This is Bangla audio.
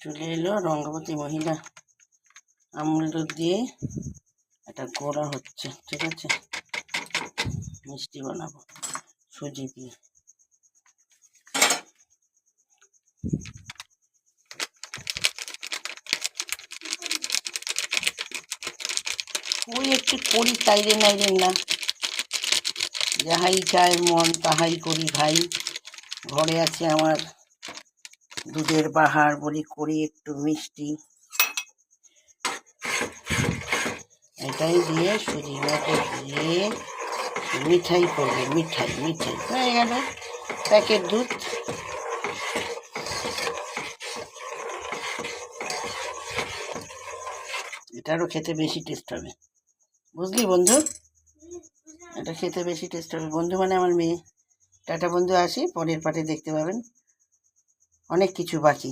চলে এলো রঙ্গবতী মহিলা আমুল দুধ দিয়ে একটা গোড়া হচ্ছে। ঠিক আছে, মিষ্টি বানাবো সুজি দিয়ে। ওই একটু করি তাইরে নাইরে না, যাহাই চায় মন তাহাই করি ভাই। ঘরে আছে আমার দুধের বাহার, বলি করি একটু মিষ্টি। এটাই দিয়ে সুজি মতো দিয়ে মিঠাই করবে, মিঠাই মিঠাই হয়ে গেল প্যাকেট দুধ। এটারও খেতে বেশি টেস্ট হবে, বুঝলি বন্ধু? এটা খেতে বেশি টেস্ট হবে। বন্ধু মানে আমার মেয়ে। টাটা বন্ধু, আসি, পরের পার্টে দেখতে পাবেন অনেক কিছু বাকি।